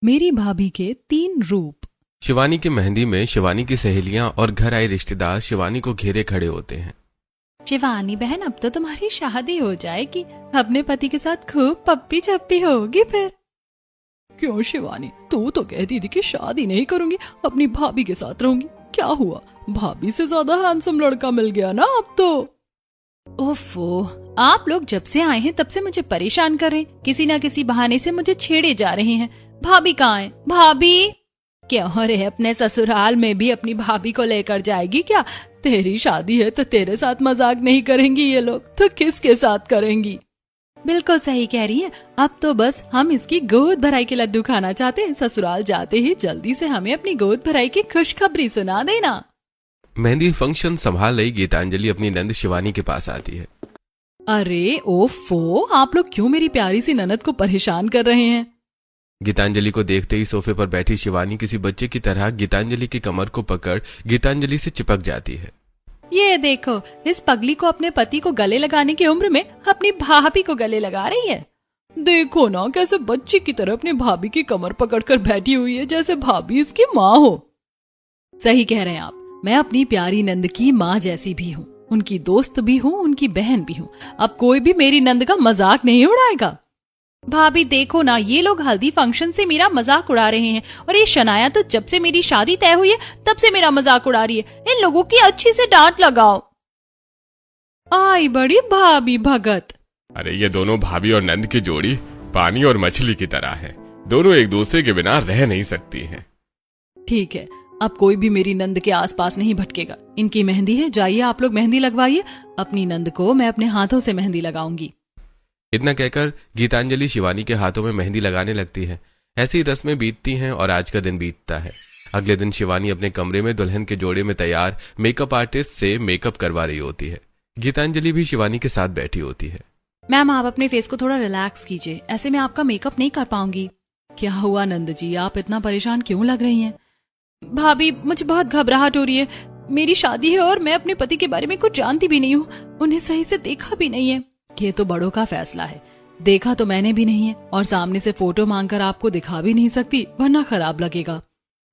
मेरी भाभी के 3 रूप। शिवानी की मेहंदी में शिवानी की सहेलियां और घर आए रिश्तेदार शिवानी को घेरे खड़े होते हैं। शिवानी बहन, अब तो तुम्हारी शादी हो जाएगी, अपने पति के साथ खूब पप्पी चप्पी होगी फिर। क्यों शिवानी, तू तो कहती थी कि शादी नहीं करूंगी, अपनी भाभी के साथ रहूंगी। क्या हुआ, भाभी से ज्यादा हैंडसम लड़का मिल गया ना अब तो। ओफो, आप लोग जब से आए हैं तब से मुझे परेशान कर रहे हैं, किसी ना किसी बहाने से मुझे छेड़े जा रहे हैं। भाभी कहाँ है? भाभी क्यों रे, अपने ससुराल में भी अपनी भाभी को लेकर जाएगी क्या? तेरी शादी है तो तेरे साथ मजाक नहीं करेंगी ये लोग, तो किसके साथ करेंगी? बिल्कुल सही कह रही है, अब तो बस हम इसकी गोद भराई के लड्डू खाना चाहते हैं। ससुराल जाते ही जल्दी से हमें अपनी गोद भराई की खुशखबरी सुना देना। मेहंदी फंक्शन संभाल रही गीतांजलि अपनी नंद शिवानी के पास आती है। अरे ओफो, आप लोग क्यों मेरी प्यारी सी ननद को परेशान कर रहे हैं? गीतांजलि को देखते ही सोफे पर बैठी शिवानी किसी बच्चे की तरह गीतांजलि की कमर को पकड़ गीतांजलि से चिपक जाती है। ये देखो, इस पगली को अपने पति को गले लगाने की उम्र में अपनी भाभी को गले लगा रही है। देखो ना कैसे बच्ची की तरह अपनी भाभी की कमर पकड़कर बैठी हुई है, जैसे भाभी इसकी माँ हो। सही कह रहे हैं आप, मैं अपनी प्यारी नंद की माँ जैसी भी हूँ, उनकी दोस्त भी हूँ, उनकी बहन भी हूँ। अब कोई भी मेरी नंद का मजाक नहीं उड़ाएगा। भाभी देखो ना, ये लोग हल्दी फंक्शन से मेरा मजाक उड़ा रहे हैं, और ये शनाया तो जब से मेरी शादी तय हुई है तब से मेरा मजाक उड़ा रही है। इन लोगों की अच्छी से डांट लगाओ। आई बड़ी भाभी भगत। अरे ये दोनों भाभी और नंद की जोड़ी पानी और मछली की तरह है, दोनों एक दूसरे के बिना रह नहीं सकती हैं। ठीक है, अब कोई भी मेरी नंद के आसपास नहीं भटकेगा। इनकी मेहंदी है, जाइए आप लोग मेहंदी लगवाइए। अपनी नंद को मैं अपने हाथों से मेहंदी लगाऊंगी। इतना कहकर गीतांजलि शिवानी के हाथों में मेहंदी लगाने लगती है। ऐसी रस्में बीतती हैं और आज का दिन बीतता है। अगले दिन शिवानी अपने कमरे में दुल्हन के जोड़े में तैयार मेकअप आर्टिस्ट से मेकअप करवा रही होती है। गीतांजलि भी शिवानी के साथ बैठी होती है। मैम, आप अपने फेस को थोड़ा रिलैक्स कीजिए, ऐसे में आपका मेकअप नहीं कर पाऊंगी। क्या हुआ नंद जी, आप इतना परेशान क्यों लग रही हैं? भाभी, मुझे बहुत घबराहट हो रही है। मेरी शादी है और मैं अपने पति के बारे में कुछ जानती भी नहीं हूँ, उन्हें सही से देखा भी नहीं है। ये तो बड़ों का फैसला है, देखा तो मैंने भी नहीं है, और सामने से फोटो मांगकर आपको दिखा भी नहीं सकती, वरना खराब लगेगा।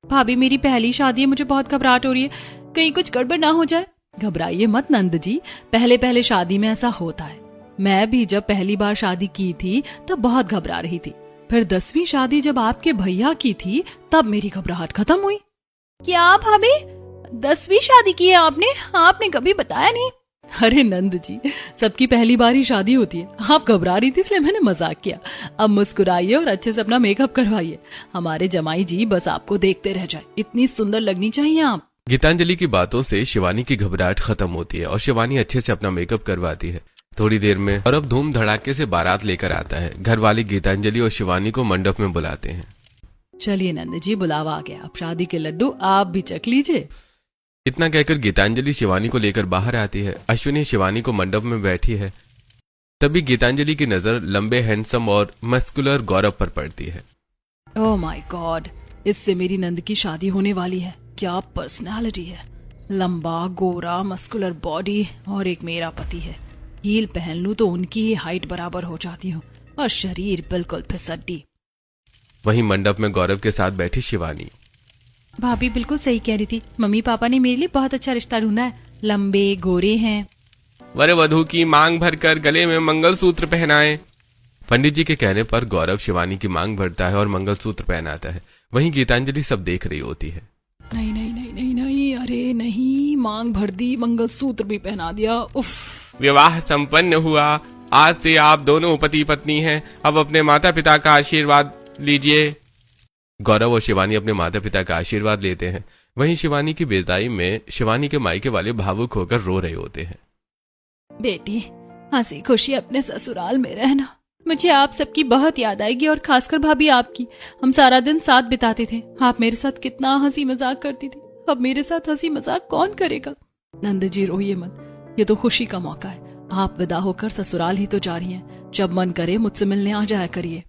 भाभी, मेरी पहली शादी है, मुझे बहुत घबराहट हो रही है, कहीं कुछ गड़बड़ ना हो जाए। घबराइए मत नंद जी, पहले पहले शादी में ऐसा होता है। मैं भी जब पहली बार शादी की थी तब बहुत घबरा रही थी, फिर 10वीं शादी जब आपके भैया की थी तब मेरी घबराहट खत्म हुई। क्या भाभी, 10वीं शादी की है आपने? आपने कभी बताया नहीं। अरे नंद जी, सबकी पहली बार ही शादी होती है, आप घबरा रही थी इसलिए मैंने मजाक किया। अब मुस्कुराइए और अच्छे से अपना मेकअप करवाइए। हमारे जमाई जी बस आपको देखते रह जाए, इतनी सुंदर लगनी चाहिए आप। गीतांजलि की बातों से शिवानी की घबराहट खत्म होती है और शिवानी अच्छे से अपना मेकअप करवाती है। थोड़ी देर में और अब धूम धड़ाके से बारात लेकर आता है। घर वाले गीतांजलि और शिवानी को मंडप में बुलाते हैं। चलिए नंद जी, बुलावा आ गया, अब शादी के लड्डू आप भी चख लीजिए। इतना कहकर गीतांजलि शिवानी को लेकर बाहर आती है। अश्विनी शिवानी को मंडप में बैठी है। तभी गीतांजलि की नजर लंबे, हैंडसम और मस्कुलर गौरव पर पड़ती है। ओह माय गॉड, इससे मेरी नंद की शादी होने वाली है। क्या पर्सनालिटी है, लंबा, गोरा, मस्कुलर बॉडी, और एक मेरा पति है। हील पहन लूं तो उनकी ही हाइट बराबर हो जाती हूँ, और शरीर बिल्कुल फिसड्डी। वहीं मंडप में गौरव के साथ बैठी शिवानी। भाभी बिल्कुल सही कह रही थी, मम्मी पापा ने मेरे लिए बहुत अच्छा रिश्ता ढूंढा है, लंबे गोरे हैं। वर वधू की मांग भरकर गले में मंगलसूत्र पहनाए। पंडित जी के कहने पर गौरव शिवानी की मांग भरता है और मंगलसूत्र पहनाता है। वहीं गीतांजलि सब देख रही होती है। नहीं नहीं नहीं नहीं नहीं, अरे नहीं, मांग भर दी, मंगलसूत्र भी पहना दिया, उफ। विवाह संपन्न हुआ, आज से आप दोनों पति पत्नी हैं। अब अपने माता पिता का आशीर्वाद लीजिए। गौरव और शिवानी अपने माता पिता का आशीर्वाद लेते हैं। वहीं शिवानी की विदाई में शिवानी के मायके वाले भावुक होकर रो रहे होते हैं। बेटी, हंसी खुशी अपने ससुराल में रहना, मुझे आप सबकी बहुत याद आएगी, और खासकर भाभी आपकी। हम सारा दिन साथ बिताते थे, आप मेरे साथ कितना हंसी मजाक करती थी, अब मेरे साथ हंसी मजाक कौन करेगा? नंद जी रोइए मत, ये तो खुशी का मौका है, आप विदा होकर ससुराल ही तो जा रही हैं, जब मन करे मुझसे मिलने आ जाया करिए।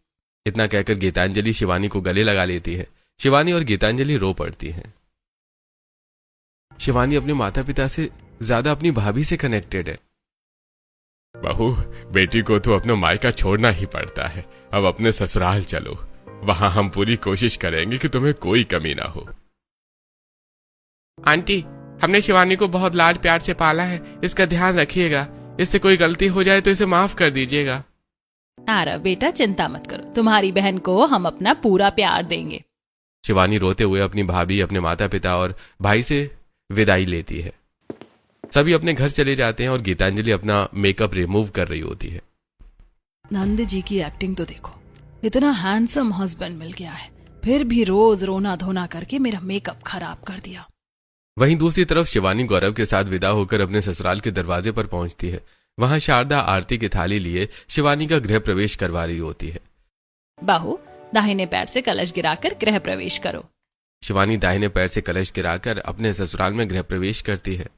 इतना कहकर गीतांजलि शिवानी को गले लगा लेती है। शिवानी और गीतांजलि रो पड़ती हैं। शिवानी अपने माता पिता से ज्यादा अपनी भाभी से कनेक्टेड है। बहू, बेटी को तो अपना मायका छोड़ना ही पड़ता है, अब अपने ससुराल चलो, वहां हम पूरी कोशिश करेंगे कि तुम्हें कोई कमी ना हो। आंटी, हमने शिवानी को बहुत लाड प्यार से पाला है, इसका ध्यान रखिएगा। इससे कोई गलती हो जाए तो इसे माफ कर दीजिएगा। अरे बेटा चिंता मत करो, तुम्हारी बहन को हम अपना पूरा प्यार देंगे। शिवानी रोते हुए अपनी भाभी, अपने माता पिता और भाई से विदाई लेती है। सभी अपने घर चले जाते हैं और गीतांजलि अपना मेकअप रिमूव कर रही होती है। नंद जी की एक्टिंग तो देखो, इतना हैंडसम हस्बैंड मिल गया है, फिर भी रोज रोना धोना करके मेरा मेकअप खराब कर दिया। वहीं दूसरी तरफ शिवानी गौरव के साथ विदा होकर अपने ससुराल के दरवाजे पर पहुंचती है। वहां शारदा आरती की थाली लिए शिवानी का गृह प्रवेश करवा रही होती है। बहू, दाहिने पैर से कलश गिराकर गृह प्रवेश करो। शिवानी दाहिने पैर से कलश गिराकर अपने ससुराल में गृह प्रवेश करती है।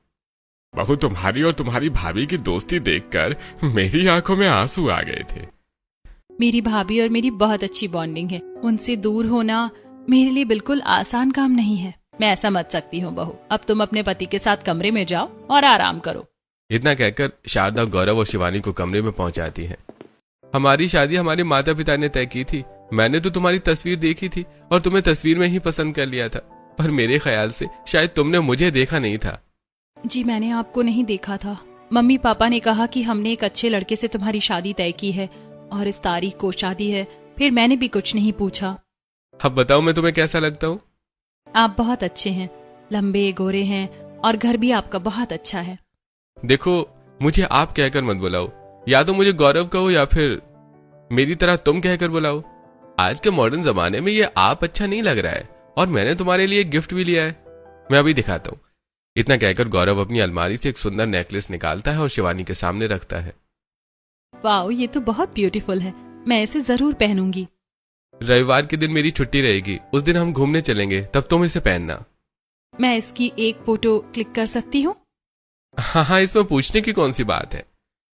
बहू, तुम्हारी और तुम्हारी भाभी की दोस्ती देखकर मेरी आंखों में आंसू आ गए थे। मेरी भाभी और मेरी बहुत अच्छी बॉन्डिंग है, उनसे दूर होना मेरे लिए बिल्कुल आसान काम नहीं है। मैं ऐसा मत सकती हूँ बहू, अब तुम अपने पति के साथ कमरे में जाओ और आराम करो। इतना कहकर शारदा गौरव और शिवानी को कमरे में पहुंचाती है। हमारी शादी हमारे माता पिता ने तय की थी। मैंने तो तुम्हारी तस्वीर देखी थी और तुम्हें तस्वीर में ही पसंद कर लिया था, पर मेरे ख्याल से शायद तुमने मुझे देखा नहीं था। जी मैंने आपको नहीं देखा था। मम्मी पापा ने कहा कि हमने एक अच्छे लड़के से तुम्हारी शादी तय की है और इस तारीख को शादी है, फिर मैंने भी कुछ नहीं पूछा। अब बताओ मैं तुम्हें कैसा लगता हूँ? आप बहुत अच्छे हैं, लंबे गोरे हैं और घर भी आपका बहुत अच्छा है। देखो, मुझे आप कहकर मत बुलाओ, या तो मुझे गौरव कहो या फिर मेरी तरह तुम कहकर बुलाओ। आज के मॉडर्न जमाने में ये आप अच्छा नहीं लग रहा है और मैंने तुम्हारे लिए गिफ्ट भी लिया है, मैं अभी दिखाता हूँ। इतना कहकर गौरव अपनी अलमारी से एक सुंदर नेकलेस निकालता है और शिवानी के सामने रखता है। वाओ, ये तो बहुत ब्यूटीफुल है, मैं इसे जरूर पहनूंगी। रविवार के दिन मेरी छुट्टी रहेगी, उस दिन हम घूमने चलेंगे, तब तुम इसे पहनना। मैं इसकी एक फोटो क्लिक कर सकती हूँ? हाँ, इसमें पूछने की कौन सी बात है।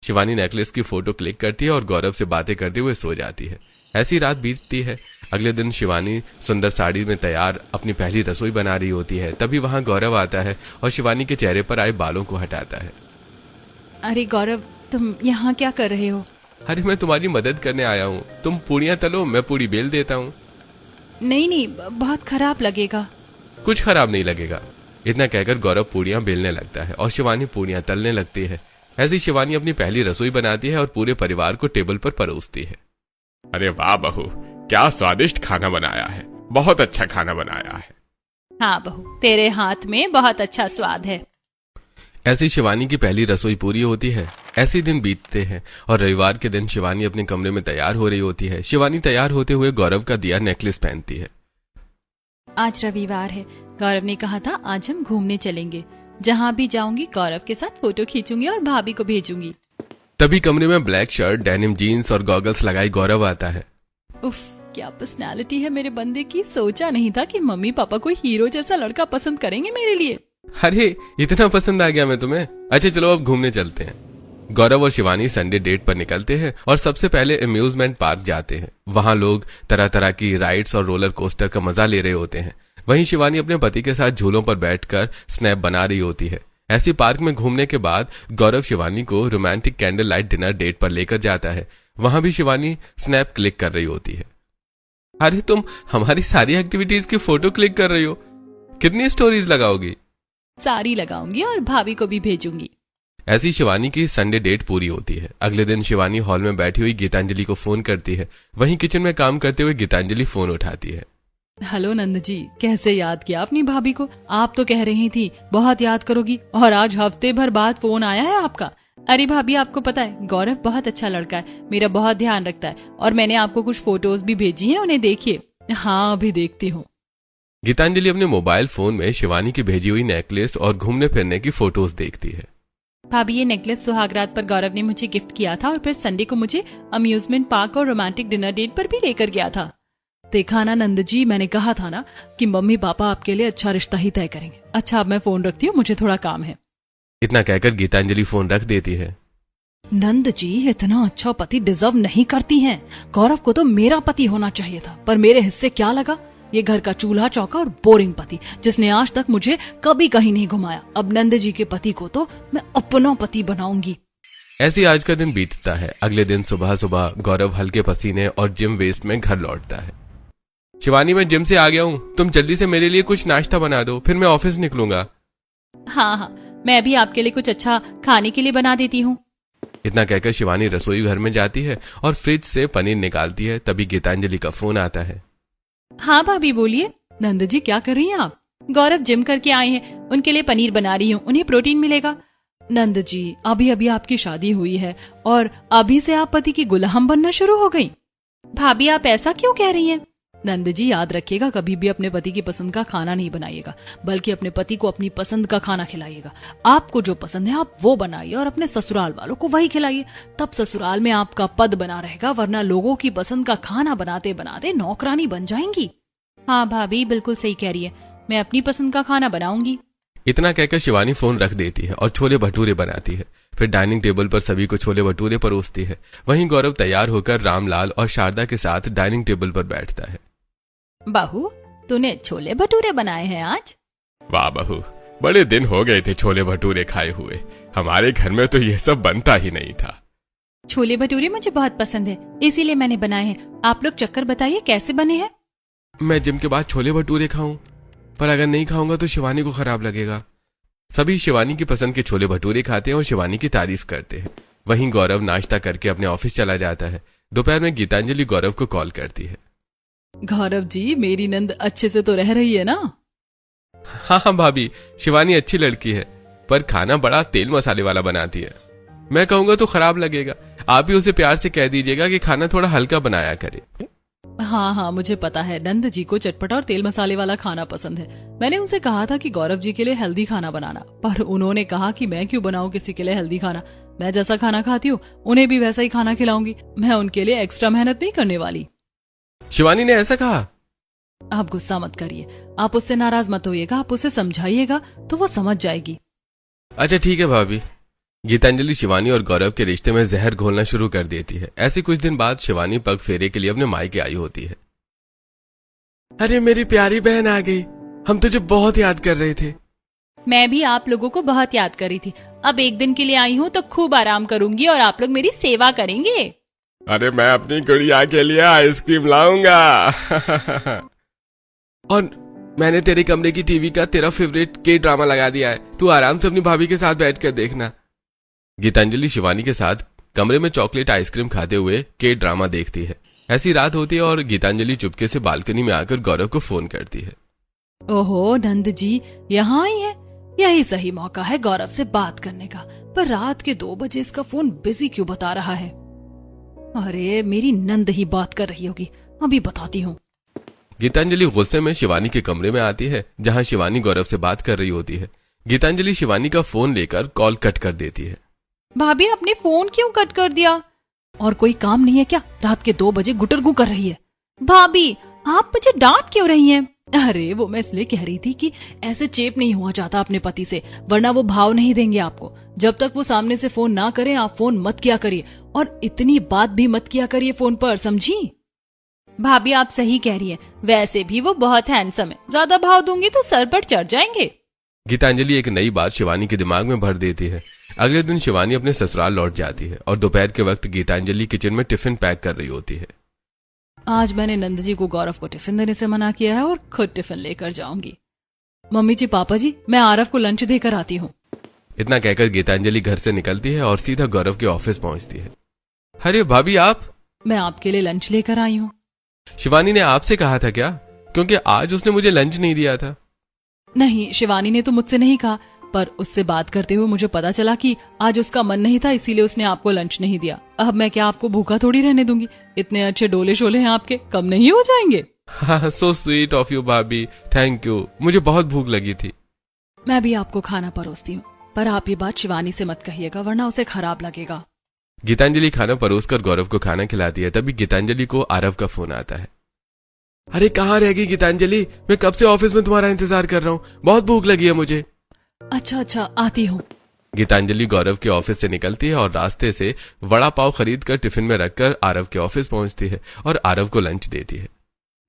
शिवानी नेकलेस की फोटो क्लिक करती है और गौरव से बातें करते हुए सो जाती है। ऐसी रात बीतती है। अगले दिन शिवानी सुंदर साड़ी में तैयार अपनी पहली रसोई बना रही होती है। तभी वहां गौरव आता है और शिवानी के चेहरे पर आए बालों को हटाता है। अरे गौरव, तुम यहाँ क्या कर रहे हो? अरे मैं तुम्हारी मदद करने आया हूँ, तुम पूड़ियाँ तलो, मैं पूड़ी बेल देता हूँ। नहीं, बहुत खराब लगेगा। कुछ खराब नहीं लगेगा। इतना कहकर गौरव पूड़ियाँ बेलने लगता है और शिवानी पूड़ियाँ तलने लगती है। ऐसी शिवानी अपनी पहली रसोई बनाती है और पूरे परिवार को टेबल पर परोसती है। अरे वाह बहू, क्या स्वादिष्ट खाना बनाया है, बहुत अच्छा खाना बनाया है। हाँ बहू, तेरे हाथ में बहुत अच्छा स्वाद है। ऐसी शिवानी की पहली रसोई पूरी होती है। ऐसे दिन बीतते हैं और रविवार के दिन शिवानी अपने कमरे में तैयार हो रही होती है। शिवानी तैयार होते हुए गौरव का दिया नेकलेस पहनती है। आज रविवार है, गौरव ने कहा था आज हम घूमने चलेंगे। जहाँ भी जाऊंगी गौरव के साथ फोटो खींचूंगी और भाभी को भेजूंगी। तभी कमरे में ब्लैक शर्ट, डेनिम जीन्स और गॉगल्स लगाई गौरव आता है। उफ, क्या पर्सनालिटी है मेरे बंदे की। सोचा नहीं था कि मम्मी पापा कोई हीरो जैसा लड़का पसंद करेंगे मेरे लिए। अरे इतना पसंद आ गया मैं तुम्हें? अच्छा चलो अब घूमने चलते हैं। गौरव और शिवानी संडे डेट पर निकलते हैं और सबसे पहले अम्यूजमेंट पार्क जाते हैं। वहां लोग तरह तरह की राइड्स और रोलर कोस्टर का मजा ले रहे होते हैं। वहीं शिवानी अपने पति के साथ झूलों पर बैठकर स्नैप बना रही होती है। ऐसी पार्क में घूमने के बाद गौरव शिवानी को romantic candle light dinner date पर लेकर जाता है। वहां भी शिवानी स्नैप क्लिक कर रही होती है। अरे तुम हमारी सारी एक्टिविटीज की फोटो क्लिक कर रही हो, कितनी स्टोरीज लगाओगी? सारी लगाऊंगी और भाभी को भी भेजूंगी। ऐसी शिवानी की संडे डेट पूरी होती है। अगले दिन शिवानी हॉल में बैठी हुई गीतांजलि को फोन करती है। वहीं किचन में काम करते हुए गीतांजलि फोन उठाती है। हेलो नंद जी, कैसे याद किया अपनी भाभी को? आप तो कह रही थी बहुत याद करोगी और आज हफ्ते भर बाद फोन आया है आपका। अरे भाभी, आपको पता है गौरव बहुत अच्छा लड़का है, मेरा बहुत ध्यान रखता है और मैंने आपको कुछ फोटोज भी भेजी हैं, उन्हें देखिए। हाँ अभी देखती हूँ। गीतांजलि अपने मोबाइल फोन में शिवानी की भेजी हुई नेकलेस और घूमने फिरने की फोटोज देखती है। भाभी, ये नेकलेस सुहागरात पर गौरव ने मुझे गिफ्ट किया था और फिर संडे को मुझे अम्यूजमेंट पार्क और रोमांटिक डिनर डेट पर भी लेकर गया था। देखा ना नंद जी, मैंने कहा था ना कि मम्मी पापा आपके लिए अच्छा रिश्ता ही तय करेंगे। अच्छा अब मैं फोन रखती हूँ, मुझे थोड़ा काम है। इतना कहकर गीतांजलि फोन रख देती है। नंद जी, इतना अच्छा पति डिजर्व नहीं करती हैं। गौरव को तो मेरा पति होना चाहिए था, पर मेरे हिस्से क्या लगा? ये घर का चूल्हा चौका और बोरिंग पति जिसने आज तक मुझे कभी कहीं नहीं घुमाया। अब नंद जी के पति को तो मैं अपना पति बनाऊंगी। ऐसे आज का दिन बीतता है। अगले दिन सुबह सुबह गौरव हल्के पसीने और जिम वेस्ट में घर लौटता है। शिवानी मैं जिम से आ गया हूँ, तुम जल्दी से मेरे लिए कुछ नाश्ता बना दो, फिर मैं ऑफिस निकलूंगा। हाँ हाँ, मैं भी आपके लिए कुछ अच्छा खाने के लिए बना देती हूँ। इतना कहकर शिवानी रसोई घर में जाती है और फ्रिज से पनीर निकालती है। तभी गीतांजलि का फोन आता है। हाँ भाभी बोलिए। नंद जी क्या कर रही हैं आप? गौरव जिम करके आए हैं, उनके लिए पनीर बना रही हूँ, उन्हें प्रोटीन मिलेगा। नंद जी अभी अभी आपकी शादी हुई है और अभी से आप पति की गुलाम बनना शुरू हो गई। भाभी आप ऐसा क्यों कह रही हैं? नंद जी याद रखिएगा, कभी भी अपने पति की पसंद का खाना नहीं बनाइएगा, बल्कि अपने पति को अपनी पसंद का खाना खिलाइएगा। आपको जो पसंद है आप वो बनाइए और अपने ससुराल वालों को वही खिलाइए। तब ससुराल में आपका पद बना रहेगा, वरना लोगों की पसंद का खाना बनाते बनाते नौकरानी बन जाएंगी। हाँ भाभी बिल्कुल सही कह रही है, मैं अपनी पसंद का खाना बनाऊंगी। इतना कहकर शिवानी फोन रख देती है और छोले भटूरे बनाती है। फिर डाइनिंग टेबल पर सभी को छोले भटूरे परोसती है। वहीं गौरव तैयार होकर रामलाल और शारदा के साथ डाइनिंग टेबल पर बैठता है। बहू तूने छोले भटूरे बनाए हैं आज? वाह बहू, बड़े दिन हो गए थे छोले भटूरे खाए हुए। हमारे घर में तो ये सब बनता ही नहीं था। छोले भटूरे मुझे बहुत पसंद है, इसीलिए मैंने बनाए हैं। आप लोग चक्कर बताइए कैसे बने हैं। मैं जिम के बाद छोले भटूरे खाऊं, पर अगर नहीं खाऊंगा तो शिवानी को खराब लगेगा। सभी शिवानी की पसंद के छोले भटूरे खाते हैं और शिवानी की तारीफ करते हैं। वहीं गौरव नाश्ता करके अपने ऑफिस चला जाता है। दोपहर में गीतांजलि गौरव को कॉल करती है। गौरव जी मेरी नंद अच्छे से तो रह रही है ना? हाँ हाँ भाभी, शिवानी अच्छी लड़की है, पर खाना बड़ा तेल मसाले वाला बनाती है। मैं कहूंगा तो खराब लगेगा। आप ही उसे प्यार से कह दीजिएगा कि खाना थोड़ा हल्का बनाया करे। हाँ हाँ मुझे पता है, नंद जी को चटपटा और तेल मसाले वाला खाना पसंद है। मैंने उनसे कहा था कि गौरव जी के लिए हेल्दी खाना बनाना, पर उन्होंने कहा कि मैं क्यों बनाऊं किसी के लिए हेल्दी खाना। मैं जैसा खाना खाती हूँ उन्हें भी वैसा ही खाना खिलाऊंगी। मैं उनके लिए एक्स्ट्रा मेहनत नहीं करने वाली। शिवानी ने ऐसा कहा? आप गुस्सा मत करिए, आप उससे नाराज मत होइएगा, आप उसे समझाइएगा तो वो समझ जाएगी। अच्छा ठीक है भाभी। गीतांजलि शिवानी और गौरव के रिश्ते में जहर घोलना शुरू कर देती है। ऐसे कुछ दिन बाद शिवानी पग फेरे के लिए अपने मायके आई होती है। अरे मेरी प्यारी बहन आ गई, हम तुझे बहुत याद कर रहे थे। मैं भी आप लोगों को बहुत याद कर रही थी। अब एक दिन के लिए आई हूँ तो खूब आराम करूंगी और आप लोग मेरी सेवा करेंगे। अरे मैं अपनी गुड़िया के लिए आइसक्रीम लाऊंगा। और मैंने तेरे कमरे की टीवी का तेरा फेवरेट के ड्रामा लगा दिया है, तू आराम से अपनी भाभी के साथ बैठकर देखना। गीतांजलि शिवानी के साथ कमरे में चॉकलेट आइसक्रीम खाते हुए के ड्रामा देखती है। ऐसी रात होती है और गीतांजलि चुपके से बालकनी में आकर गौरव को फोन करती है। ओहो नंद जी यहाँ आई है, यही सही मौका है गौरव से बात करने का। पर रात के 2 बजे इसका फोन बिजी क्यों बता रहा है? अरे मेरी नंद ही बात कर रही होगी, अभी बताती हूँ। गीतांजलि गुस्से में शिवानी के कमरे में आती है, जहां शिवानी गौरव से बात कर रही होती है। गीतांजलि शिवानी का फोन लेकर कॉल कट कर देती है। भाभी आपने फोन क्यों कट कर दिया? और कोई काम नहीं है क्या? रात के 2 बजे गुटरगू कर रही है। भाभी आप मुझे डांट क्यों रही हैं? अरे वो मैं इसलिए कह रही थी कि ऐसे चेप नहीं हुआ जाता अपने पति से, वरना वो भाव नहीं देंगे आपको। जब तक वो सामने से फोन ना करें आप फोन मत किया करिए, और इतनी बात भी मत किया करिए फोन पर, समझी? भाभी आप सही कह रही हैं, वैसे भी वो बहुत हैंडसम है, ज्यादा भाव दूंगी तो सर पर चढ़ जाएंगे। गीतांजलि एक नई बात शिवानी के दिमाग में भर देती है। अगले दिन शिवानी अपने ससुराल लौट जाती है और दोपहर के वक्त गीतांजलि किचन में टिफिन पैक कर रही होती है। आज मैंने नंद जी को गौरव को टिफिन देने से मना किया है और खुद टिफिन लेकर जाऊंगी। मम्मी जी पापा जी मैं आरव को लंच देकर आती हूँ। इतना कहकर गीतांजलि घर से निकलती है और सीधा गौरव के ऑफिस पहुंचती है। अरे भाभी आप? मैं आपके लिए लंच लेकर आई हूँ। शिवानी ने आपसे कहा था क्या? क्योंकि आज उसने मुझे लंच नहीं दिया था। नहीं, शिवानी ने तो मुझसे नहीं कहा, पर उससे बात करते हुए मुझे पता चला कि आज उसका मन नहीं था, इसीलिए उसने आपको लंच नहीं दिया। अब मैं क्या आपको भूखा थोड़ी रहने दूंगी? इतने अच्छे डोले शोले हैं आपके, कम नहीं हो जाएंगे? हाँ, सो स्वीट ऑफ यू भाभी, थैंक यू। मुझे बहुत भूख लगी थी। मैं भी आपको खाना परोसती हूँ, पर आप ये बात शिवानी से मत कहिएगा, वरना उसे खराब लगेगा। गीतांजलि खाना परोसकर गौरव को खाना खिलाती है। तभी गीतांजलि को आरव का फोन आता है। अरे कहाँ रह गई गीतांजलि? मैं कब से ऑफिस में तुम्हारा इंतजार कर रहा हूँ, बहुत भूख लगी है मुझे। अच्छा आती हूँ। गीतांजलि गौरव के ऑफिस से निकलती है और रास्ते से वड़ा पाव खरीद कर टिफिन में रखकर आरव के ऑफिस पहुंचती है और आरव को लंच देती है।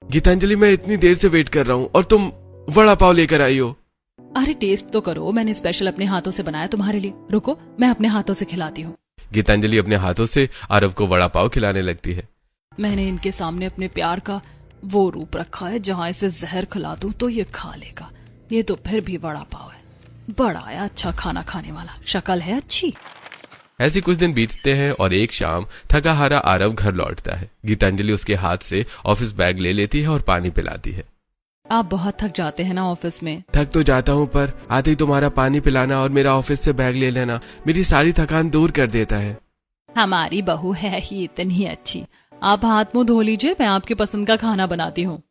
गीतांजलि मैं इतनी देर से वेट कर रहा हूँ और तुम वड़ा पाव लेकर आई हो। अरे टेस्ट तो करो, मैंने स्पेशल अपने हाथों से बनाया तुम्हारे लिए, रुको मैं अपने हाथों से खिलाती हूँ। गीतांजलि अपने हाथों से आरव को वड़ा पाव खिलाने लगती है। मैंने इनके सामने अपने प्यार का वो रूप रखा है जहाँ इसे जहर खिला दूं तो ये खा लेगा। ये तो फिर भी बड़ा पाव है, बड़ा है अच्छा खाना खाने वाला, शक्ल है अच्छी। ऐसे कुछ दिन बीतते हैं और एक शाम थका हारा आरव घर लौटता है। गीतांजलि उसके हाथ से ऑफिस बैग ले लेती है और पानी पिलाती है। आप बहुत थक जाते हैं ना ऑफिस में? थक तो जाता हूँ, पर आते ही तुम्हारा पानी पिलाना और मेरा ऑफिस से बैग ले लेना मेरी सारी थकान दूर कर देता है। हमारी बहू है ही इतनी अच्छी। आप हाथ मुंह धो लीजिए, मैं आपके पसंद का खाना बनाती हूँ।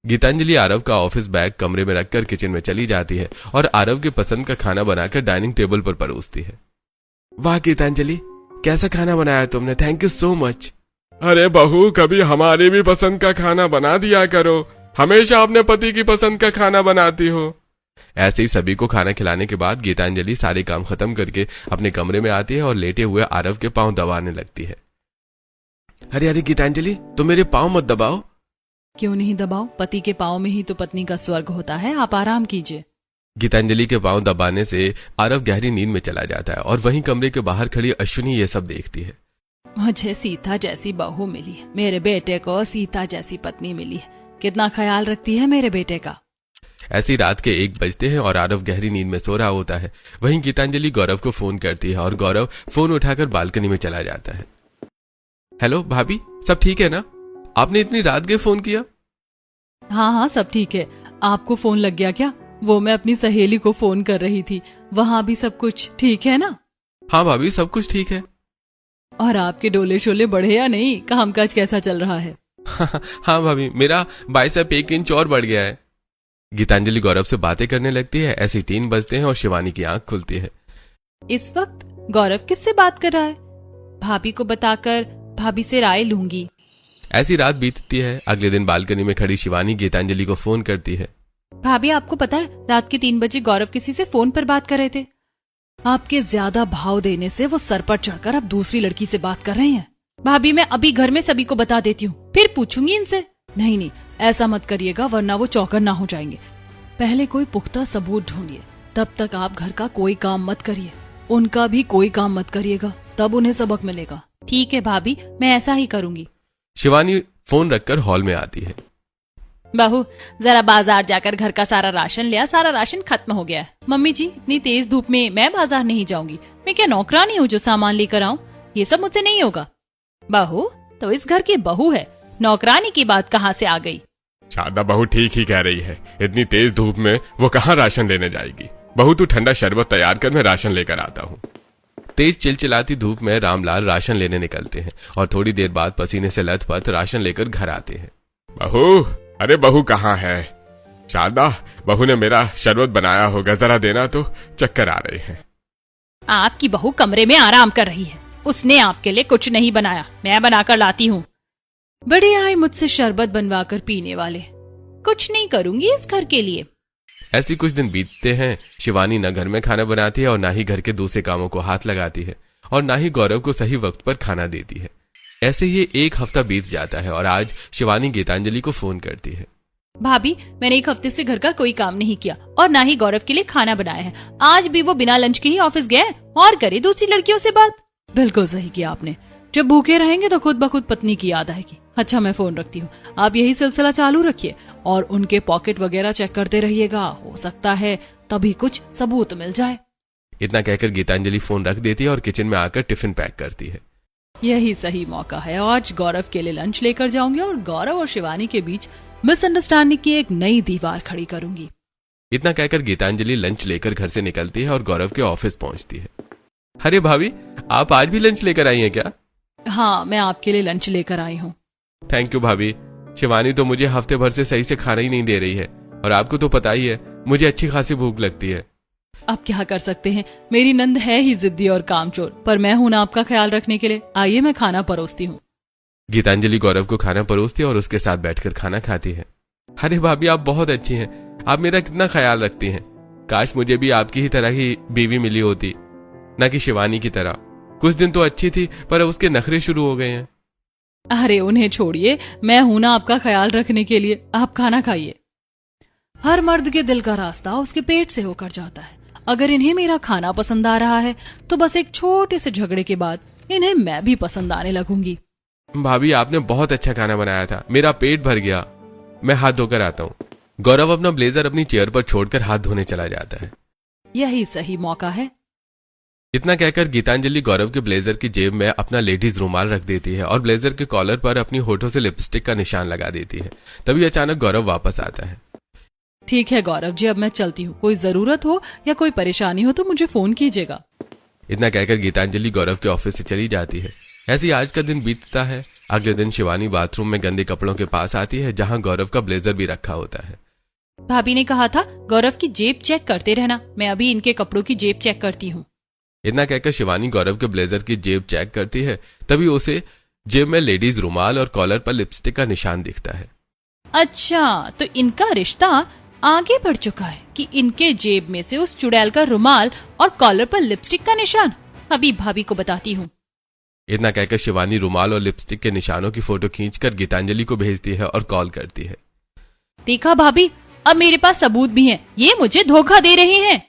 गीतांजलि आरव का ऑफिस बैग कमरे में रखकर किचन में चली जाती है और आरव के पसंद का खाना बनाकर डाइनिंग टेबल पर परोसती है। वाह गीतांजलि, कैसा खाना बनाया तुमने, थैंक यू सो मच। अरे बहू, कभी हमारे भी पसंद का खाना बना दिया करो, हमेशा अपने पति की पसंद का खाना बनाती हो। ऐसे ही सभी को खाना खिलाने के बाद गीतांजलि सारे काम खत्म करके अपने कमरे में आती है और लेटे हुए आरव के पांव दबाने लगती है। अरे अरे गीतांजलि, तुम मेरे पांव मत दबाओ। क्यों नहीं दबाओ, पति के पाँव में ही तो पत्नी का स्वर्ग होता है, आप आराम कीजिए। गीतांजलि के पांव दबाने से आरव गहरी नींद में चला जाता है और वहीं कमरे के बाहर खड़ी अश्विनी ये सब देखती है। मुझे सीता जैसी बहू मिली है, मेरे बेटे को सीता जैसी पत्नी मिली है, कितना ख्याल रखती है मेरे बेटे का। ऐसी रात के 1 बजते हैं और आरव गहरी नींद में सो रहा होता है। वहीं गीतांजलि गौरव को फोन करती है और गौरव फोन उठाकर बालकनी में चला जाता है। हेलो भाभी, सब ठीक है ना? आपने इतनी रात के फोन किया? हाँ हाँ सब ठीक है। आपको फोन लग गया क्या? वो मैं अपनी सहेली को फोन कर रही थी। वहाँ भी सब कुछ ठीक है ना? हाँ भाभी, सब कुछ ठीक है। और आपके डोले शोले बढ़े या नहीं? कामकाज कैसा चल रहा है? हाँ भाभी, मेरा बाइसेप 1 इंच और बढ़ गया है। गीतांजलि गौरव से बातें करने लगती है। ऐसे 3 बजते हैं और शिवानी की आंख खुलती है। इस वक्त गौरव किससे बात कर रहा है? भाभी को बताकर भाभी से राय लूंगी। ऐसी रात बीतती है। अगले दिन बालकनी में खड़ी शिवानी गीतांजलि को फोन करती है। भाभी, आपको पता है रात के 3 बजे गौरव किसी से फोन पर बात कर रहे थे। आपके ज्यादा भाव देने से वो सर पर चढ़कर अब दूसरी लड़की से बात कर रहे हैं। भाभी, मैं अभी घर में सभी को बता देती हूँ, फिर पूछूंगी इनसे। नहीं नहीं, ऐसा मत करिएगा वरना वो चौकन्ना हो जाएंगे। पहले कोई पुख्ता सबूत ढूंढिए, तब तक आप घर का कोई काम मत करिए, उनका भी कोई काम मत करिएगा, तब उन्हें सबक मिलेगा। ठीक है भाभी, मैं ऐसा ही करूंगी। शिवानी फोन रखकर हॉल में आती है। बहू, जरा बाजार जाकर घर का सारा राशन लिया, सारा राशन खत्म हो गया है। मम्मी जी, इतनी तेज धूप में मैं बाजार नहीं जाऊंगी, मैं क्या नौकरानी हूँ जो सामान लेकर आऊं? ये सब मुझसे नहीं होगा। बहू तो इस घर की बहू है, नौकरानी की बात कहाँ से आ गई? शारदा बहू ठीक ही कह रही है, इतनी तेज धूप में वो कहाँ राशन लेने जाएगी। बहू तू ठंडा शरबत तैयार कर, मैं राशन लेकर आता हूँ। तेज चिलचिलाती धूप में रामलाल राशन लेने निकलते हैं और थोड़ी देर बाद पसीने से लथपथ राशन लेकर घर आते हैं। बहू, अरे बहू कहाँ है? शारदा, बहू ने मेरा शरबत बनाया होगा, जरा देना तो, चक्कर आ रहे हैं। आपकी बहू कमरे में आराम कर रही है, उसने आपके लिए कुछ नहीं बनाया, मैं बनाकर लाती हूँ। बड़े आए मुझसे शरबत बनवाकर पीने वाले, कुछ नहीं करूंगी इस घर के लिए। ऐसी कुछ दिन बीतते हैं। शिवानी न घर में खाना बनाती है और ना ही घर के दूसरे कामों को हाथ लगाती है और ना ही गौरव को सही वक्त पर खाना देती है। ऐसे ही 1 हफ्ता बीत जाता है और आज शिवानी गीतांजलि को फोन करती है। भाभी, मैंने 1 हफ्ते से घर का कोई काम नहीं किया और ना ही गौरव के लिए खाना बनाया है। आज भी वो बिना लंच के ही ऑफिस गए और करे दूसरी लड़कियों से बात। बिल्कुल सही किया आपने, जब भूखे रहेंगे तो खुद ब खुद पत्नी की याद आएगी। अच्छा, मैं फोन रखती हूँ, आप यही सिलसिला चालू रखिए और उनके पॉकेट वगैरह चेक करते रहिएगा, हो सकता है तभी कुछ सबूत मिल जाए। इतना कहकर गीतांजलि फोन रख देती है और किचन में आकर टिफिन पैक करती है। यही सही मौका है, आज गौरव के लिए लंच लेकर जाऊंगी और गौरव और शिवानी के बीच मिसअंडरस्टैंडिंग की एक नई दीवार खड़ी करूंगी। इतना कहकर गीतांजलि लंच लेकर घर से निकलती है और गौरव के ऑफिस पहुंचती है। अरे भाभी, आप आज भी लंच लेकर आई हैं क्या? हाँ, मैं आपके लिए लंच लेकर आई हूँ। थैंक यू भाभी। शिवानी तो मुझे हफ्ते भर से सही से खाना ही नहीं दे रही है और आपको तो पता ही है मुझे अच्छी खासी भूख लगती है। अब क्या कर सकते हैं, मेरी नंद है ही जिद्दी और कामचोर, पर मैं हूं ना आपका ख्याल रखने के लिए। आइए, मैं खाना परोसती हूँ। गीतांजलि गौरव को खाना परोसती है और उसके साथ बैठकर खाना खाती है। अरे भाभी, आप बहुत अच्छी हैं, आप मेरा कितना ख्याल रखती हैं। काश मुझे भी आपकी ही तरह की बीवी मिली होती, न कि शिवानी की तरह। कुछ दिन तो अच्छी थी पर उसके नखरे शुरू हो गए हैं। अरे उन्हें छोड़िए, मैं हूं ना आपका ख्याल रखने के लिए। आप खाना खाइए। हर मर्द के दिल का रास्ता उसके पेट से होकर जाता है। अगर इन्हें मेरा खाना पसंद आ रहा है तो बस एक छोटे से झगड़े के बाद इन्हें मैं भी पसंद आने लगूंगी। भाभी, आपने बहुत अच्छा खाना बनाया था, मेरा पेट भर गया। मैं हाथ धोकर आता हूँ। गौरव अपना ब्लेजर अपनी चेयर पर छोड़कर हाथ धोने चला जाता है। यही सही मौका है। इतना कहकर गीतांजलि गौरव के ब्लेजर की जेब में अपना लेडीज रुमाल रख देती है और ब्लेजर के कॉलर पर अपनी होठों से लिपस्टिक का निशान लगा देती है। तभी अचानक गौरव वापस आता है। ठीक है गौरव जी, अब मैं चलती हूँ। कोई जरूरत हो या कोई परेशानी हो तो मुझे फोन कीजिएगा। इतना कहकर गीतांजलि गौरव के ऑफिस से चली जाती है। ऐसे ही आज का दिन बीतता है। अगले दिन शिवानी बाथरूम में गंदे कपड़ों के पास आती है जहां गौरव का ब्लेजर भी रखा होता है। भाभी ने कहा था गौरव की जेब चेक करते रहना, मैं अभी इनके कपड़ों की जेब चेक करती हूँ। इतना कहकर शिवानी गौरव के ब्लेजर की जेब चेक करती है। तभी उसे जेब में लेडीज रुमाल और कॉलर पर लिपस्टिक का निशान दिखता है। अच्छा, तो इनका रिश्ता आगे बढ़ चुका है कि इनके जेब में से उस चुड़ैल का रुमाल और कॉलर पर लिपस्टिक का निशान। अभी भाभी को बताती हूँ। इतना कहकर शिवानी रुमाल और लिपस्टिक के निशानों की फोटो खींचकर गीतांजलि को भेजती है और कॉल करती है। देखा भाभी, अब मेरे पास सबूत भी हैं। ये मुझे धोखा दे रहे हैं।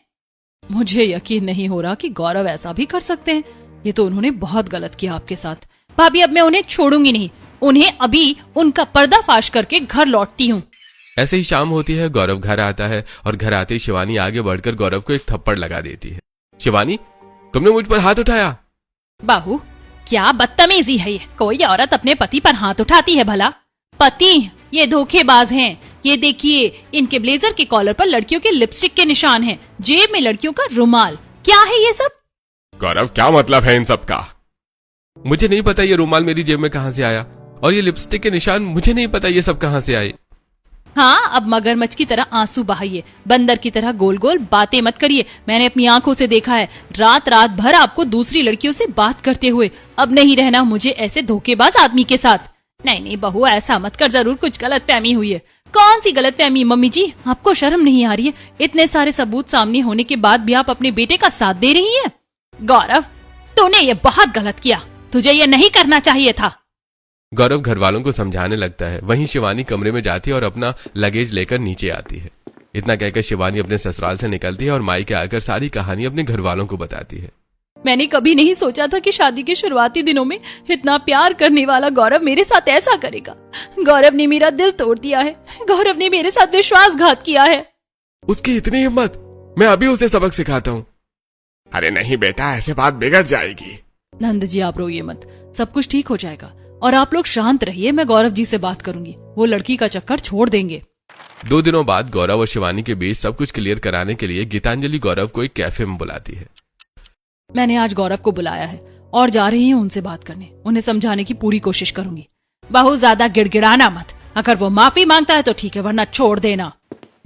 मुझे यकीन नहीं हो रहा कि गौरव ऐसा भी कर सकते हैं। ये तो उन्होंने बहुत गलत किया आपके साथ। भाभी, अब मैं उन्हें छोड़ूंगी नहीं। उन्हें अभी उनका पर्दाफाश करके घर लौटती हूँ। ऐसे ही शाम होती है। गौरव घर आता है और घर आते ही शिवानी आगे बढ़कर गौरव को एक थप्पड़ लगा देती है। शिवानी, तुमने मुझ पर हाथ उठाया। बाहू, क्या बदतमीजी है ये। कोई औरत अपने पति पर हाथ उठाती है भला? पति ये धोखेबाज हैं। ये देखिए, इनके ब्लेजर के कॉलर पर लड़कियों के लिपस्टिक के निशान हैं, जेब में लड़कियों का रुमाल। क्या है ये सब? गौरव, क्या मतलब है इन सब का? मुझे नहीं पता ये रुमाल मेरी जेब में कहां से आया और ये लिपस्टिक के निशान मुझे नहीं पता ये सब कहां से आए। हाँ, अब मगरमच्छ की तरह आंसू बहाइए, बंदर की तरह गोल गोल बातें मत करिए। मैंने अपनी आंखों से देखा है रात रात भर आपको दूसरी लड़कियों से बात करते हुए। अब नहीं रहना मुझे ऐसे धोखेबाज आदमी के साथ। नहीं नहीं बहू, ऐसा मत कर। जरूर कुछ गलतफहमी हुई है। कौन सी गलतफहमी मम्मी जी? आपको शर्म नहीं आ रही है? इतने सारे सबूत सामने होने के बाद भी आप अपने बेटे का साथ दे रही हैं। गौरव, तूने ये बहुत गलत किया। तुझे ये नहीं करना चाहिए था। गौरव घर वालों को समझाने लगता है। वहीं शिवानी कमरे में जाती है और अपना लगेज लेकर नीचे आती है। इतना कहकर शिवानी अपने ससुराल से निकलती है और मायके आकर सारी कहानी अपने घर वालों को बताती है। मैंने कभी नहीं सोचा था कि शादी के शुरुआती दिनों में इतना प्यार करने वाला गौरव मेरे साथ ऐसा करेगा। गौरव ने मेरा दिल तोड़ दिया है। गौरव ने मेरे साथ विश्वासघात किया है। उसकी इतनी हिम्मत! मैं अभी उसे सबक सिखाता हूँ। अरे नहीं बेटा, ऐसे बात बिगड़ जाएगी। नंद जी, आप रोइए मत, सब कुछ ठीक हो जाएगा। और आप लोग शांत रहिए, मैं गौरव जी से बात करूंगी। वो लड़की का चक्कर छोड़ देंगे। 2 दिनों बाद गौरव और शिवानी के बीच सब कुछ क्लियर कराने के लिए गीतांजलि गौरव को एक कैफे में बुलाती है। मैंने आज गौरव को बुलाया है और जा रही हूँ उनसे बात करने। उन्हें समझाने की पूरी कोशिश करूंगी। बहुत ज्यादा गिड़गिड़ाना मत। अगर वो माफी मांगता है तो ठीक है, वरना छोड़ देना।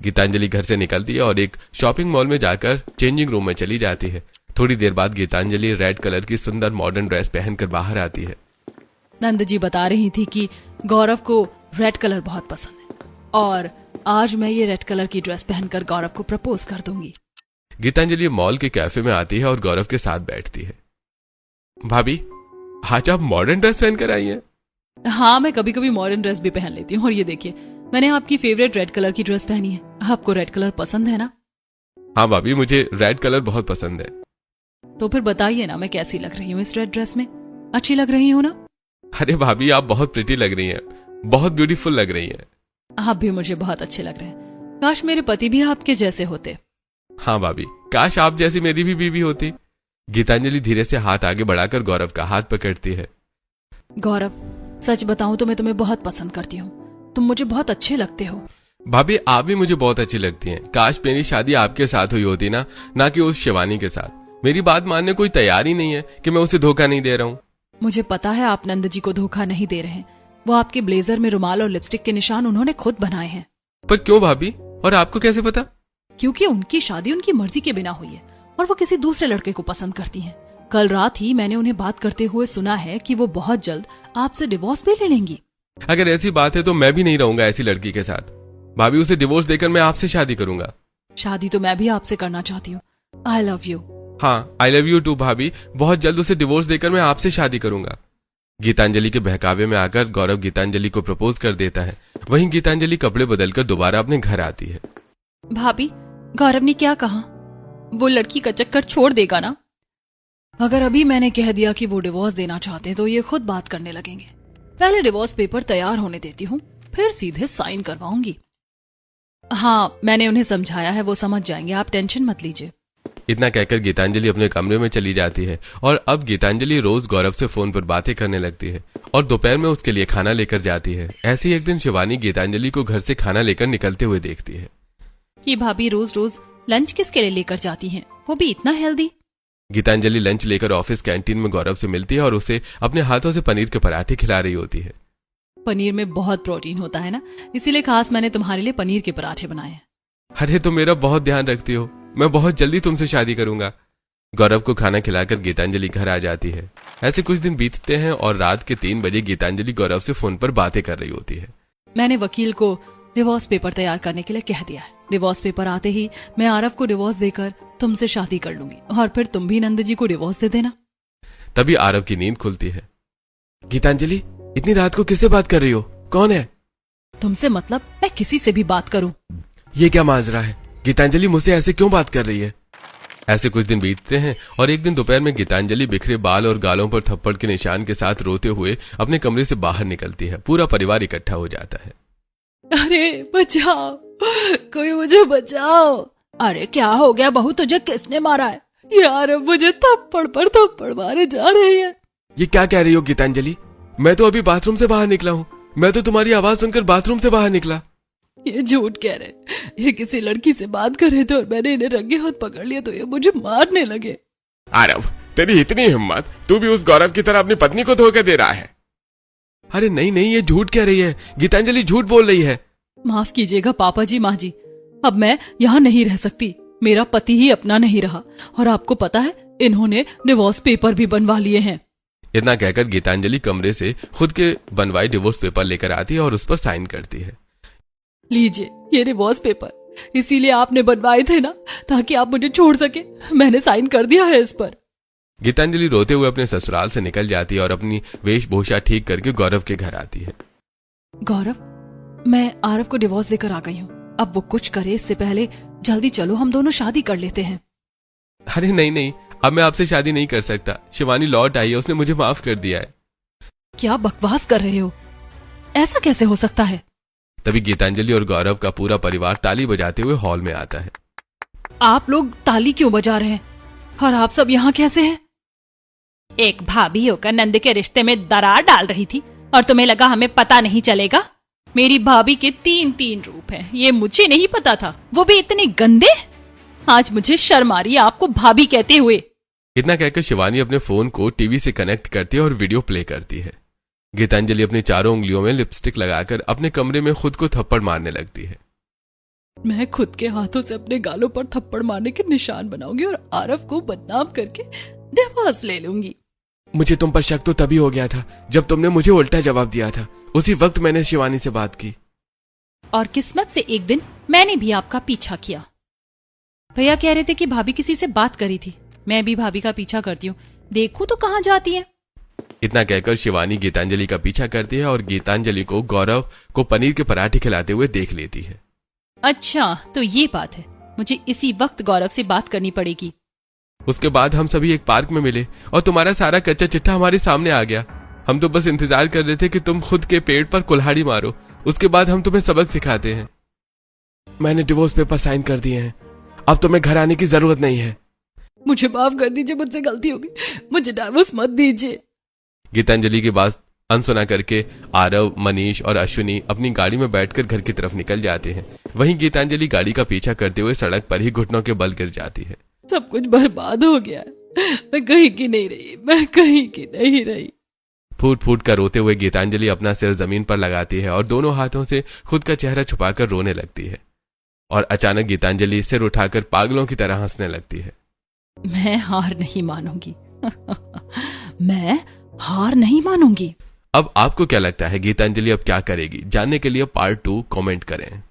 गीतांजलि घर से निकलती है और एक शॉपिंग मॉल में जाकर चेंजिंग रूम में चली जाती है। थोड़ी देर बाद गीतांजलि रेड कलर की सुंदर मॉडर्न ड्रेस पहनकर बाहर आती है। नंद जी बता रही थी कि गौरव को रेड कलर बहुत पसंद है और आज मैं ये रेड कलर की ड्रेस पहनकर गौरव को प्रपोज कर दूंगी। गीतांजलि मॉल के कैफे में आती है और गौरव के साथ बैठती है। भाभी, आज आप मॉडर्न ड्रेस पहनकर आई हैं? हाँ, मैं कभी कभी मॉडर्न ड्रेस भी पहन लेती हूँ। और ये देखिए, मैंने आपकी फेवरेट रेड कलर की ड्रेस पहनी है। आपको रेड कलर पसंद है ना? हाँ भाभी, मुझे रेड कलर बहुत पसंद है। तो फिर बताइए ना, मैं कैसी लग रही हूँ इस रेड ड्रेस में? अच्छी लग रही हूँ ना? अरे भाभी, आप बहुत प्रिटी लग रही हैं, बहुत ब्यूटीफुल लग रही हैं। आप भी मुझे बहुत अच्छे लग रहे हैं। काश मेरे पति भी आपके जैसे होते। हाँ भाभी, काश आप जैसी मेरी भी बीवी होती। गीतांजलि धीरे से हाथ आगे बढ़ाकर गौरव का हाथ पकड़ती है। गौरव, सच बताऊं तो मैं तुम्हें बहुत पसंद करती हूँ। तुम मुझे बहुत अच्छे लगते हो। भाभी, आप भी मुझे बहुत अच्छी लगती हैं। काश मेरी शादी आपके साथ हुई होती ना कि उस शिवानी के साथ। मेरी बात मानने कोई तैयार ही नहीं है कि मैं उसे धोखा नहीं दे रहा हूँ। मुझे पता है आप नंद जी को धोखा नहीं दे रहे हैं। वो आपके ब्लेजर में रुमाल और लिपस्टिक के निशान उन्होंने खुद बनाए हैं। पर क्यों भाभी? और आपको कैसे पता? क्योंकि उनकी शादी उनकी मर्जी के बिना हुई है और वो किसी दूसरे लड़के को पसंद करती हैं। कल रात ही मैंने उन्हें बात करते हुए सुना है कि वो बहुत जल्द आपसे डिवोर्स भी ले लेंगी। अगर ऐसी बात है तो मैं भी नहीं रहूंगा ऐसी लड़की के साथ। भाभी, उसे डिवोर्स देकर मैं आपसे शादी करूंगा। शादी तो मैं भी आपसे करना चाहती हूँ। I love you. हाँ, आई लव यू टू भाभी। बहुत जल्द उसे डिवोर्स देकर मैं आपसे शादी करूंगा। गीतांजलि के बहकावे में आकर गौरव गीतांजलि को प्रपोज कर देता है। वहीं गीतांजलि कपड़े बदलकर दोबारा अपने घर आती है। भाभी, गौरव ने क्या कहा? वो लड़की का चक्कर छोड़ देगा ना? अगर अभी मैंने कह दिया कि वो डिवोर्स देना चाहते हैं तो ये खुद बात करने लगेंगे। पहले डिवोर्स पेपर तैयार होने देती हूँ, फिर सीधे साइन करवाऊंगी। हाँ, मैंने उन्हें समझाया है, वो समझ जाएंगे, आप टेंशन मत लीजिए। इतना कहकर गीतांजलि अपने कमरे में चली जाती है और अब गीतांजलि रोज गौरव से फोन पर बातें करने लगती है और दोपहर में उसके लिए खाना लेकर जाती है। ऐसे ही एक दिन शिवानी गीतांजलि को घर से खाना लेकर निकलते हुए देखती है। ये भाभी रोज रोज लंच किसके लिए लेकर जाती हैं, वो भी इतना हेल्दी। गीतांजलि लंच लेकर ऑफिस कैंटीन में गौरव से मिलती है और उसे अपने हाथों से पनीर के पराठे खिला रही होती है। पनीर में बहुत प्रोटीन होता है ना, इसीलिए खास मैंने तुम्हारे लिए पनीर के पराठे बनाए हैं। अरे तुम मेरा बहुत ध्यान रखती हो, मैं बहुत जल्दी तुमसे शादी करूंगा। गौरव को खाना खिलाकर गीतांजलि घर आ जाती है। ऐसे कुछ दिन बीतते हैं और रात के 3 बजे गीतांजलि गौरव से फोन पर बातें कर रही होती है। मैंने वकील को डिवोर्स पेपर तैयार करने के लिए कह दिया है। डिवोर्स पेपर आते ही मैं आरव को डिवोर्स देकर तुमसे शादी कर लूंगी और फिर तुम भी नंद जी को डिवोर्स दे देना। तभी आरव की नींद खुलती है। गीतांजलि, इतनी रात को किससे बात कर रही हो? कौन है? तुमसे मतलब मैं किसी से भी बात करूं? ये क्या माजरा है? गीतांजलि मुझसे ऐसे क्यों बात कर रही है? ऐसे कुछ दिन बीतते हैं और एक दिन दोपहर में गीतांजलि बिखरे बाल और गालों पर थप्पड़ के निशान के साथ रोते हुए अपने कमरे से बाहर निकलती है। पूरा परिवार इकट्ठा हो जाता है। अरे बचाओ, कोई मुझे बचाओ। अरे क्या हो गया बहू, तुझे किसने मारा है? यार अब मुझे थप्पड़ पर थप्पड़ मारे जा रही है। ये क्या कह रही हो गीतांजलि? मैं तो अभी बाथरूम से बाहर निकला हूँ। मैं तो तुम्हारी आवाज सुनकर बाथरूम से बाहर निकला। ये झूठ कह रहे, ये किसी लड़की से बात कर रहे थे और मैंने इन्हें रंगे हाथ पकड़ लिया तो ये मुझे मारने लगे। आरव, तेरी इतनी हिम्मत, तू भी उस गौरव की तरह अपनी पत्नी को धोखा दे रहा है। अरे नहीं नहीं, ये झूठ कह रही है। गीतांजलि झूठ बोल रही है। माफ कीजिएगा पापा जी, माँ जी, अब मैं यहाँ नहीं रह सकती। मेरा पति ही अपना नहीं रहा और आपको पता है इन्होंने डिवोर्स पेपर भी बनवा लिए हैं। इतना कहकर गीतांजलि कमरे से खुद के बनवाए डिवोर्स पेपर लेकर आती है और उस पर साइन करती है। लीजिए ये डिवोर्स पेपर, इसीलिए आपने बनवाए थे ना, ताकि आप मुझे छोड़ सके। मैंने साइन कर दिया है इस पर। गीतांजलि रोते हुए अपने ससुराल से निकल जाती है और अपनी वेशभूषा ठीक करके गौरव के घर आती है। गौरव, मैं आरव को डिवोर्स देकर आ गई हूँ। अब वो कुछ करे इससे पहले जल्दी चलो, हम दोनों शादी कर लेते हैं। अरे नहीं नहीं, अब मैं आपसे शादी नहीं कर सकता। शिवानी लौट आई है, उसने मुझे माफ कर दिया है। क्या बकवास कर रहे हो? ऐसा कैसे हो सकता है? तभी गीतांजलि और गौरव का पूरा परिवार ताली बजाते हुए हॉल में आता है। आप लोग ताली क्यों बजा रहे हैं और आप सब यहाँ कैसे हैं? एक भाभी होकर नंद के रिश्ते में दरार डाल रही थी और तुम्हें लगा हमें पता नहीं चलेगा? मेरी भाभी के 3 रूप हैं, ये मुझे नहीं पता था, वो भी इतने गंदे। आज मुझे शर्म आ रही है आपको भाभी कहते हुए। इतना कहकर शिवानी अपने फोन को टीवी से कनेक्ट करती है और वीडियो प्ले करती है। गीतांजलि अपनी चारों उंगलियों में लिपस्टिक लगाकर अपने कमरे में खुद को थप्पड़ मारने लगती है। मैं खुद के हाथों से अपने गालों पर थप्पड़ मारने के निशान बनाऊंगी और आरव को बदनाम करके डिवोर्स ले लूंगी। मुझे तुम पर शक तो तभी हो गया था जब तुमने मुझे उल्टा जवाब दिया था। उसी वक्त मैंने शिवानी से बात की। और किस्मत से एक दिन मैंने भी आपका पीछा किया। भैया कह रहे थे कि भाभी किसी से बात करी थी। मैं भी भाभी का पीछा करती हूँ, देखूं तो कहाँ जाती है। इतना कहकर शिवानी गीतांजलि का पीछा करती है और गीतांजलि को गौरव को पनीर के पराठे खिलाते हुए देख लेती है। अच्छा तो ये बात है, मुझे इसी वक्त गौरव से बात करनी पड़ेगी। उसके बाद हम सभी एक पार्क में मिले और तुम्हारा सारा कच्चा चिट्ठा हमारे सामने आ गया। हम तो बस इंतजार कर रहे थे कि तुम खुद के पेट पर कुल्हाड़ी मारो, उसके बाद हम तुम्हें सबक सिखाते हैं। मैंने डिवोर्स पेपर साइन कर दिए हैं, अब तुम्हें घर आने की जरूरत नहीं है। मुझे माफ कर दीजिए, मुझसे गलती होगी, मुझे डाइवोर्स मत दीजिए। गीतांजलि की बात अनसुना करके आरव, मनीष और अश्विनी अपनी गाड़ी में बैठकर घर की तरफ निकल जाते हैं। वहीं गीतांजलि गाड़ी का पीछा करते हुए सड़क पर ही घुटनों के बल गिर जाती है। सब कुछ बर्बाद हो गया, मैं कहीं की नहीं रही, मैं कहीं की नहीं रही। फूट फूट कर रोते हुए गीतांजलि अपना सिर जमीन पर लगाती है और दोनों हाथों से खुद का चेहरा छुपाकर रोने लगती है। और अचानक गीतांजलि सिर उठाकर पागलों की तरह हंसने लगती है। मैं हार नहीं मानूंगी मैं हार नहीं मानूंगी। अब आपको क्या लगता है गीतांजलि अब क्या करेगी? जानने के लिए पार्ट 2 कमेंट करें।